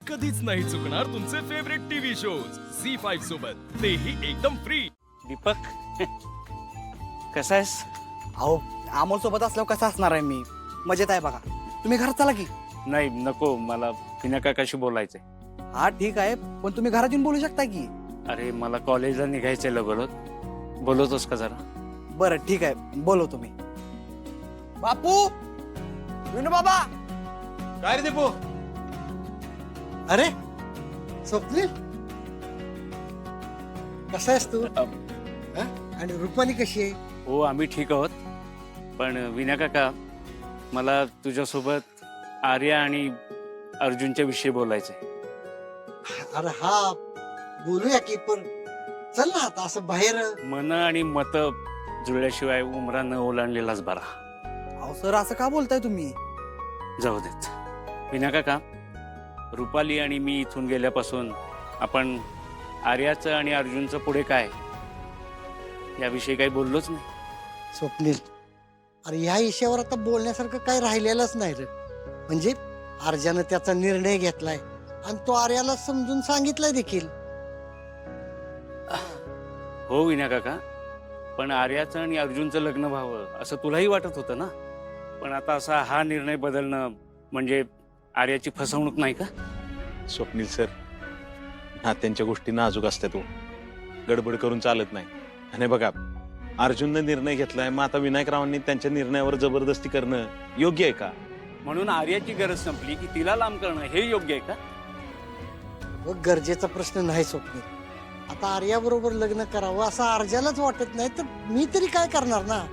कधीच नाही चुकणार तुमचे फेवरेट टीव्ही शोज झी5 सोबत, तेही एकदम फ्री. दीपक कसा आहेस? अहो अमोल सोबत असल्यावर कसा असणार आहे मी? मजेत आहे बघा. तुम्ही घरात चला की. नाही नको, मला विना काकाशी बोलायचंय. हा ठीक आहे, पण तुम्ही घरात येऊन बोलू शकता की. अरे मला कॉलेजला निघायचंय लगोलत, बोलवतोस का जरा? बरं ठीक आहे, बोलव तुम्ही. बापू, विनू बाबा. काय रे दीपू? अरे स्वप्नील, कसा आहेस तू? हा? आणि रुपाली कशी आहे? हो आम्ही ठीक आहोत, पण विना काका मला तुझ्यासोबत आर्या आणि अर्जुनच्या विषयी बोलायचंय. अरे हा, बोलूया की, पण चल ना आता असं बाहेर. मन आणि मत जुळल्याशिवाय उमरा न ओलांडलेलाच बरा. अहो सर, असं का बोलताय तुम्ही? जाऊ देत विना काका. रुपाली आणि मी इथून गेल्यापासून आपण आर्याचं आणि अर्जुनचं पुढे काय याविषयी काही बोललोच नाही. स्वप्नील, अरे ह्या विषयावर आता बोलण्यासारखं काही राहिलेलंच नाही रे. म्हणजे आर्यानं त्याचा निर्णय घेतलाय आणि तो आर्याला समजून सांगितलाय देखील. हो विना काका, पण आर्याचं आणि अर्जुनचं लग्न व्हावं असं तुलाही वाटत होतं ना. पण आता असा हा निर्णय बदलणं म्हणजे आर्याची फसवणूक नाही का? स्वप्नील सर, नात्यांच्या गोष्टी नाजूक असतात. तो गडबड करून चालत नाही. आणि बघा, अर्जुननं निर्णय घेतलाय, मग आता विनायकरावांनी त्यांच्या निर्णयावर जबरदस्ती करणं योग्य आहे का? म्हणून आर्याची गरज संपली की तिला लांब करणं हे योग्य आहे का? व गरजेचा प्रश्न नाही स्वप्नील. आता आर्या बरोबर लग्न करावं असं आर्यालाच वाटत नाही, तर मी तरी काय करणार ना.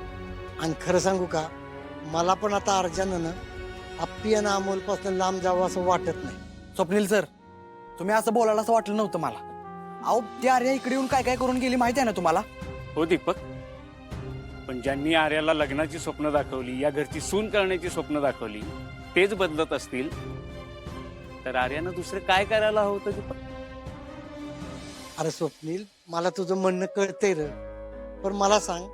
आणि खरं सांगू का, मला पण आता अर्जानं ना अप्पी आणि अमोल पासून लांब जावं असं वाटत नाही. स्वप्नील सर, तुम्ही असं बोलायला असं वाटलं नव्हतं मला. अहो ती आर्या इकडे येऊन काय काय करून गेली माहिती आहे ना तुम्हाला? हो दीपक, पण ज्यांनी आर्याला लग्नाची स्वप्न दाखवली, या घरची सून करण्याची स्वप्न दाखवली, तेच बदलत असतील तर आर्यानं दुसरं काय करायला हवं होतं दीपक? अरे स्वप्नील, मला तुझं म्हणणं कळतंय र, पण मला सांग,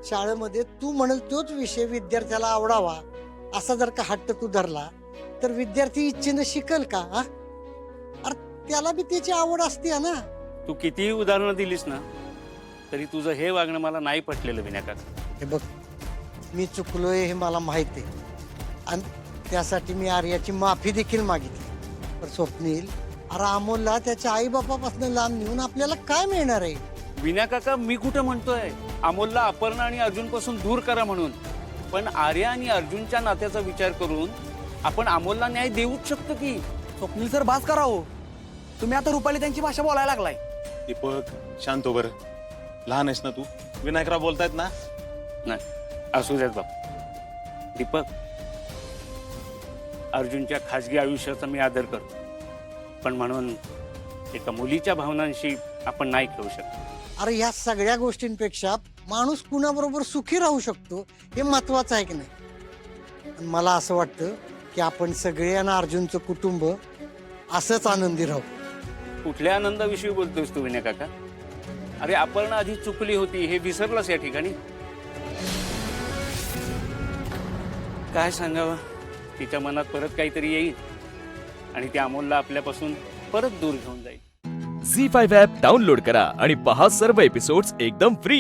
शाळेमध्ये तू म्हणल तोच विषय विद्यार्थ्याला आवडावा असा जर का हट्ट तू धरला तर विद्यार्थी इच्छेनं शिकल का? हा, अरे त्याला बी त्याची आवड असते ना. तू कितीही उदाहरणं दिलीस ना तरी तुझं हे वागणं मला नाही पटलेलं विना काका. हे बघ, मी चुकलोय हे मला माहित आहे आणि त्यासाठी मी आर्याची माफी देखील मागितली. पण स्वप्नील, अरे अमोलला त्याच्या आई बापापासून लांब नेऊन आपल्याला काय मिळणार आहे? विना काका, मी कुठं म्हणतोय अमोलला अपर्णा आणि अर्जुन पासून दूर करा म्हणून, पण आर्या आणि अर्जुनच्या नात्याचा विचार करून आपण अमोलला न्याय देऊच शकतो की. स्वप्नील सर, बास करा हो. तुम्ही आता रुपाली त्यांची भाषा बोलायला लागलाय. दीपक शांत हो बरं. लहान आहेस ना तू. विनायकराव बोलतायत ना. नाही असू देत बाप. दीपक, अर्जुनच्या खाजगी आयुष्याचा मी आदर करतो, पण म्हणून एका मुलीच्या भावनांशी आपण नाही खेळू शकत. अरे ह्या सगळ्या गोष्टींपेक्षा माणूस कुणाबरोबर सुखी राहू शकतो हे महत्वाचं आहे की नाही. आणि मला असं वाटतं की आपण सगळे आणि अर्जुनचं कुटुंब असंच आनंदी राहू. कुठल्या आनंदाविषयी बोलतोयस तू विनय काका? अरे अपर्णा आधी चुकली होती हे विसरलास या ठिकाणी? काय सांगावं, तिच्या मनात परत काहीतरी येईल आणि त्या अमोलला आपल्यापासून परत दूर घेऊन जाईल. झी5 ॲप डाउनलोड करा आणि पहा सर्व एपिसोड्स एकदम फ्री.